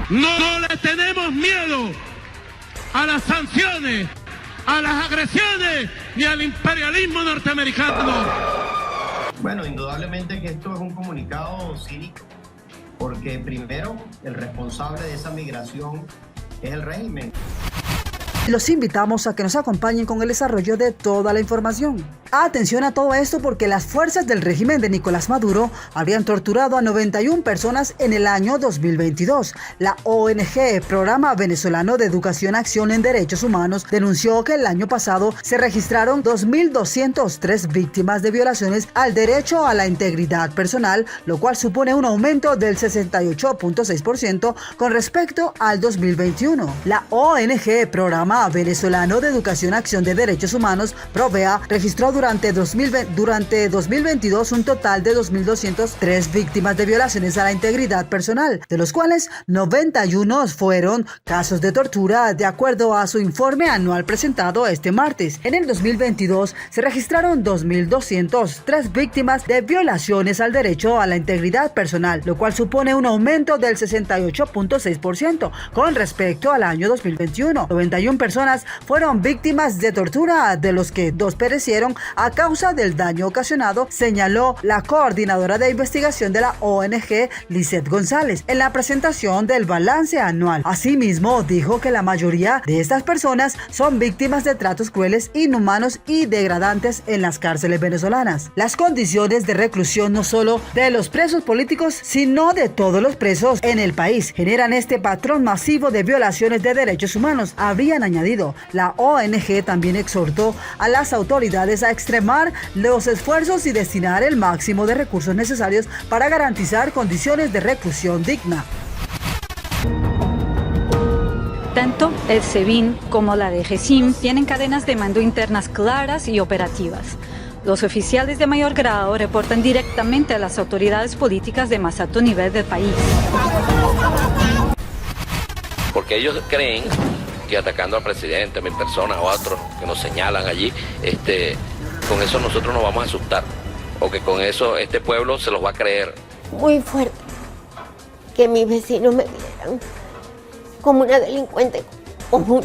No le tenemos miedo a las sanciones, a las agresiones ni al imperialismo norteamericano. Bueno, indudablemente que esto es un comunicado cínico, porque primero el responsable de esa migración es el régimen. Los invitamos a que nos acompañen con el desarrollo de toda la información. Atención a todo esto porque las fuerzas del régimen de Nicolás Maduro habrían torturado a 91 personas en el año 2022. La ONG, Programa Venezolano de Educación Acción en Derechos Humanos, denunció que el año pasado se registraron 2.203 víctimas de violaciones al derecho a la integridad personal, lo cual supone un aumento del 68.6% con respecto al 2021. La ONG, Programa Venezolano de Educación Acción de Derechos Humanos, PROVEA, registró durante 2022 un total de 2.203 víctimas de violaciones a la integridad personal, de los cuales 91 fueron casos de tortura, de acuerdo a su informe anual presentado este martes. En el 2022 se registraron 2.203 víctimas de violaciones al derecho a la integridad personal, lo cual supone un aumento del 68.6% con respecto al año 2021. 91 personas fueron víctimas de tortura, de los que 2 perecieron a causa del daño ocasionado, señaló la coordinadora de investigación de la ONG, Lizeth González, en la presentación del balance anual. Asimismo, dijo que la mayoría de estas personas son víctimas de tratos crueles, inhumanos y degradantes en las cárceles venezolanas. Las condiciones de reclusión no solo de los presos políticos, sino de todos los presos en el país, generan este patrón masivo de violaciones de derechos humanos, habrían añadido. La ONG también exhortó a las autoridades a extremar los esfuerzos y destinar el máximo de recursos necesarios para garantizar condiciones de reclusión digna. Tanto el SEBIN como la DGCIM tienen cadenas de mando internas claras y operativas. Los oficiales de mayor grado reportan directamente a las autoridades políticas de más alto nivel del país. Porque ellos creen que atacando al presidente, a mi persona o a otros que nos señalan allí, con eso nosotros nos vamos a asustar, o que con eso este pueblo se los va a creer. Muy fuerte que mis vecinos me vieran como una delincuente común.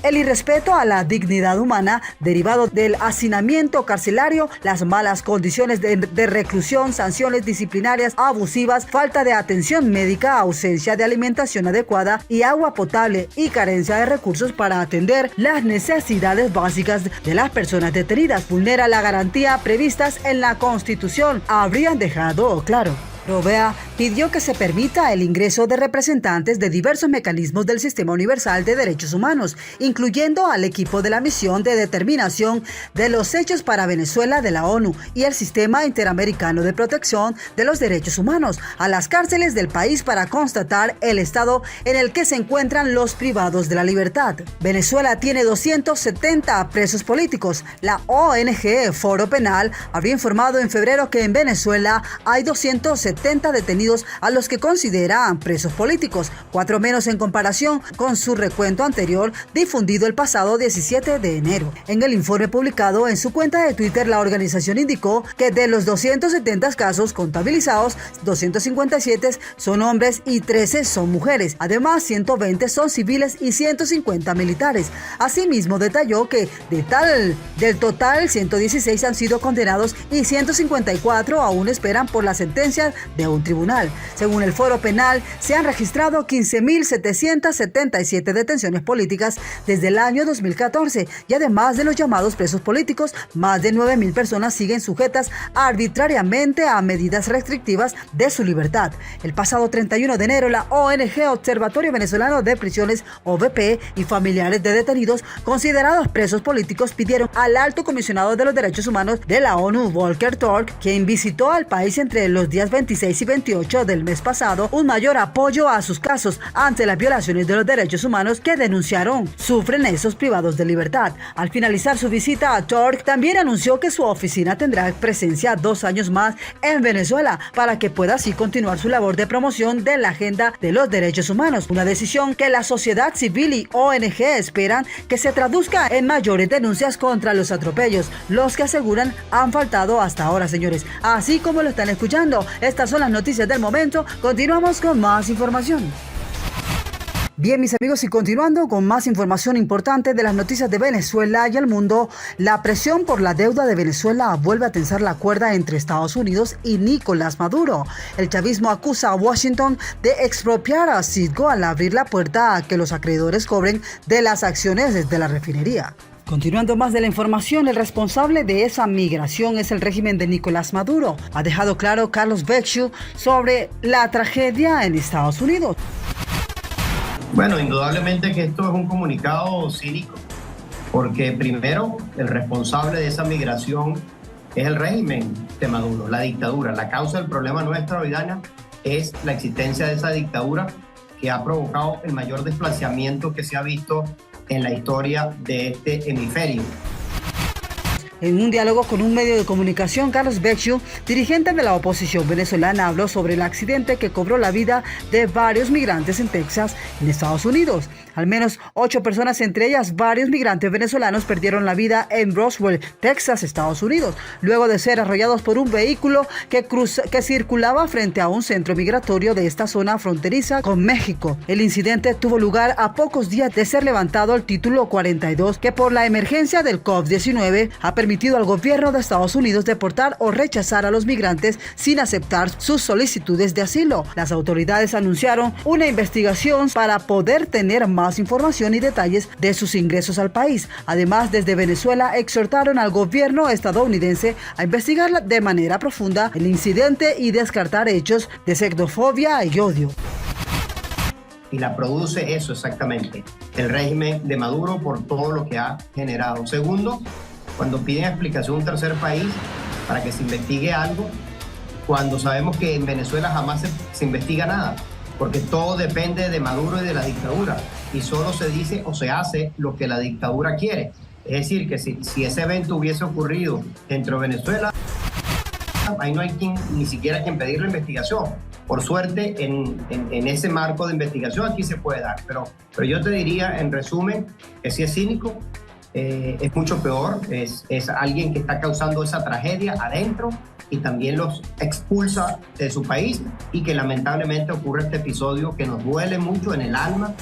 El irrespeto a la dignidad humana derivado del hacinamiento carcelario, las malas condiciones de reclusión, sanciones disciplinarias abusivas, falta de atención médica, ausencia de alimentación adecuada y agua potable y carencia de recursos para atender las necesidades básicas de las personas detenidas, vulnera la garantía previstas en la Constitución, habrían dejado claro. PROVEA pidió que se permita el ingreso de representantes de diversos mecanismos del Sistema Universal de Derechos Humanos, incluyendo al equipo de la Misión de Determinación de los Hechos para Venezuela de la ONU y el Sistema Interamericano de Protección de los Derechos Humanos, a las cárceles del país para constatar el estado en el que se encuentran los privados de la libertad. Venezuela tiene 270 presos políticos. La ONG Foro Penal habría informado en febrero que en Venezuela hay 270 detenidos a los que consideran presos políticos, 4 menos en comparación con su recuento anterior difundido el pasado 17 de enero. En el informe publicado en su cuenta de Twitter, la organización indicó que de los 270 casos contabilizados, 257 son hombres y 13 son mujeres. Además, 120 son civiles y 150 militares. Asimismo, detalló que del total, 116 han sido condenados y 154 aún esperan por la sentencia de un tribunal. Según el Foro Penal, se han registrado 15.777 detenciones políticas desde el año 2014 y además de los llamados presos políticos, más de 9.000 personas siguen sujetas arbitrariamente a medidas restrictivas de su libertad. El pasado 31 de enero, la ONG Observatorio Venezolano de Prisiones, OVP, y familiares de detenidos considerados presos políticos pidieron al Alto Comisionado de los Derechos Humanos de la ONU, Volker Turk, quien visitó al país entre los días 26 y 28 del mes pasado, un mayor apoyo a sus casos ante las violaciones de los derechos humanos que denunciaron sufren esos privados de libertad. Al finalizar su visita, a Turk también anunció que su oficina tendrá presencia 2 años más en Venezuela para que pueda así continuar su labor de promoción de la agenda de los derechos humanos, una decisión que la sociedad civil y ONG esperan que se traduzca en mayores denuncias contra los atropellos, los que aseguran han faltado hasta ahora, señores. Así como lo están escuchando, esta Estas son las noticias del momento. Continuamos con más información. Bien, mis amigos, y continuando con más información importante de las noticias de Venezuela y el mundo, la presión por la deuda de Venezuela vuelve a tensar la cuerda entre Estados Unidos y Nicolás Maduro. El chavismo acusa a Washington de expropiar a Citgo al abrir la puerta a que los acreedores cobren de las acciones de la refinería. Continuando más de la información, el responsable de esa migración es el régimen de Nicolás Maduro. Ha dejado claro Carlos Becciu sobre la tragedia en Estados Unidos. Bueno, indudablemente que esto es un comunicado cínico, porque primero el responsable de esa migración es el régimen de Maduro, la dictadura. La causa del problema nuestro, Vidania, es la existencia de esa dictadura que ha provocado el mayor desplazamiento que se ha visto en la historia de este hemisferio. En un diálogo con un medio de comunicación, Carlos Becciu, dirigente de la oposición venezolana, habló sobre el accidente que cobró la vida de varios migrantes en Texas, en Estados Unidos. Al menos 8 personas, entre ellas varios migrantes venezolanos, perdieron la vida en Roswell, Texas, Estados Unidos, luego de ser arrollados por un vehículo que circulaba frente a un centro migratorio de esta zona fronteriza con México. El incidente tuvo lugar a pocos días de ser levantado el título 42, que por la emergencia del COVID-19 ha permitido al gobierno de Estados Unidos deportar o rechazar a los migrantes sin aceptar sus solicitudes de asilo. Las autoridades anunciaron una investigación para poder tener más información y detalles de sus ingresos al país. Además, desde Venezuela exhortaron al gobierno estadounidense a investigar de manera profunda el incidente y descartar hechos de xenofobia y odio. Y la produce eso exactamente, el régimen de Maduro, por todo lo que ha generado. Segundo, cuando piden explicación a un tercer país para que se investigue algo, cuando sabemos que en Venezuela jamás se investiga nada, porque todo depende de Maduro y de la dictadura, y solo se dice o se hace lo que la dictadura quiere. Es decir, que si ese evento hubiese ocurrido dentro de Venezuela, ahí no hay ni siquiera quien pedir la investigación. Por suerte, en ese marco de investigación aquí se puede dar, pero yo te diría, en resumen, que si es cínico, es mucho peor, es alguien que está causando esa tragedia adentro y también los expulsa de su país, y que lamentablemente ocurre este episodio que nos duele mucho en el alma.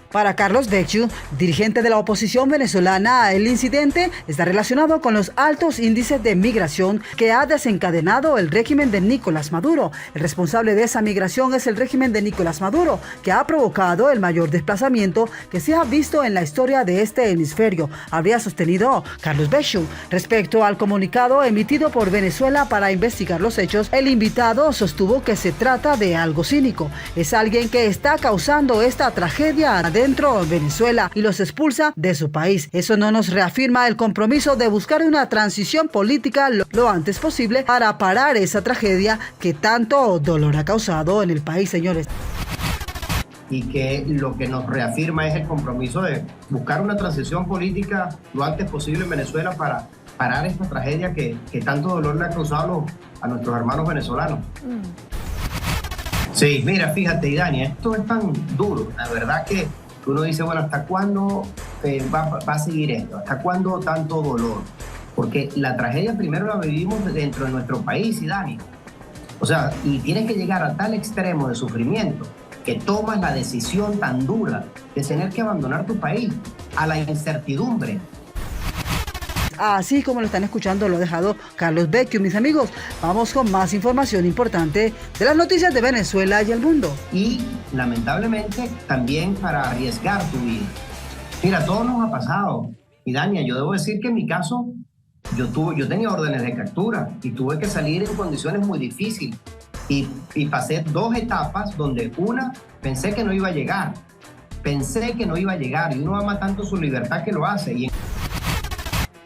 Para Carlos Becciu, dirigente de la oposición venezolana, el incidente está relacionado con los altos índices de migración que ha desencadenado el régimen de Nicolás Maduro. El responsable de esa migración es el régimen de Nicolás Maduro, que ha provocado el mayor desplazamiento que se ha visto en la historia de este hemisferio, habría sostenido Carlos Becciu. Respecto al comunicado emitido por Venezuela para investigar los hechos, el invitado sostuvo que se trata de algo cínico. Es alguien que está causando esta tragedia dentro de Venezuela y los expulsa de su país. Eso no nos reafirma el compromiso de buscar una transición política lo antes posible para parar esa tragedia que tanto dolor ha causado en el país, señores. Y que lo que nos reafirma es el compromiso de buscar una transición política lo antes posible en Venezuela para parar esta tragedia que tanto dolor le ha causado a nuestros hermanos venezolanos. Sí, mira, fíjate, Idania, esto es tan duro, la verdad que uno dice, bueno, ¿hasta cuándo va a seguir esto? ¿Hasta cuándo tanto dolor? Porque la tragedia primero la vivimos dentro de nuestro país, Idania. O sea, y tienes que llegar a tal extremo de sufrimiento que tomas la decisión tan dura de tener que abandonar tu país a la incertidumbre. Así como lo están escuchando, lo ha dejado Carlos Becciu. Mis amigos, vamos con más información importante de las noticias de Venezuela y el mundo. Y lamentablemente también para arriesgar tu vida. Mira, todo nos ha pasado. Y Dania, yo debo decir que en mi caso, yo tenía órdenes de captura y tuve que salir en condiciones muy difíciles. Y pasé 2 etapas donde una pensé que no iba a llegar. Y uno ama tanto su libertad que lo hace.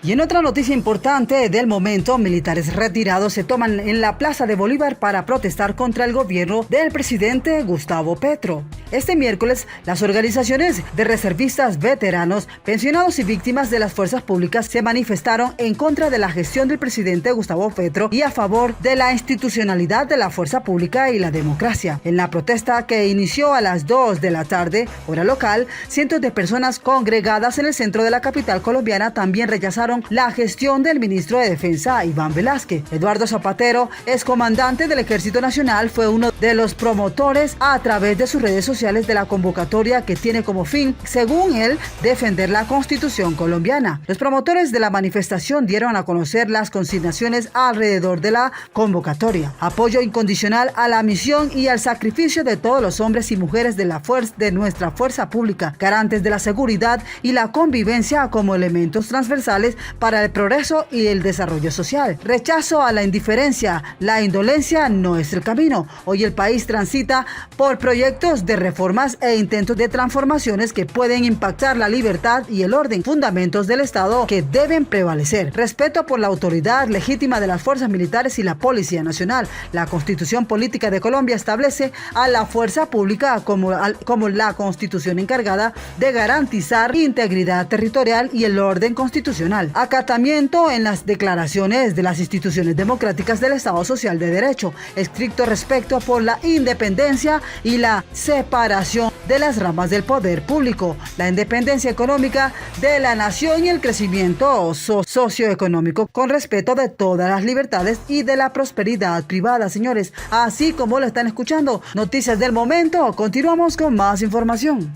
Y en otra noticia importante del momento, militares retirados se toman en la Plaza de Bolívar para protestar contra el gobierno del presidente Gustavo Petro. Este miércoles, las organizaciones de reservistas, veteranos, pensionados y víctimas de las fuerzas públicas se manifestaron en contra de la gestión del presidente Gustavo Petro y a favor de la institucionalidad de la fuerza pública y la democracia. En la protesta, que inició a las 2 de la tarde, hora local, cientos de personas congregadas en el centro de la capital colombiana también rechazaron criticaron la gestión del ministro de Defensa, Iván Velázquez. Eduardo Zapatero, excomandante del Ejército Nacional, fue uno de los promotores a través de sus redes sociales de la convocatoria que tiene como fin, según él, defender la Constitución colombiana. Los promotores de la manifestación dieron a conocer las consignaciones alrededor de la convocatoria: apoyo incondicional a la misión y al sacrificio de todos los hombres y mujeres de nuestra fuerza pública, garantes de la seguridad y la convivencia como elementos transversales para el progreso y el desarrollo social. Rechazo a la indiferencia. La indolencia no es el camino. Hoy el país transita por proyectos de reformas e intentos de transformaciones que pueden impactar la libertad y el orden, fundamentos del Estado que deben prevalecer. Respeto por la autoridad legítima de las fuerzas militares y la Policía Nacional. La Constitución Política de Colombia establece a la fuerza pública como la constitución encargada de garantizar integridad territorial y el orden constitucional. Acatamiento en las declaraciones de las instituciones democráticas del Estado Social de Derecho. Estricto respeto por la independencia y la separación de las ramas del poder público, la independencia económica de la nación y el crecimiento socioeconómico con respeto de todas las libertades y de la prosperidad privada, señores. Así como lo están escuchando, noticias del momento. Continuamos con más información.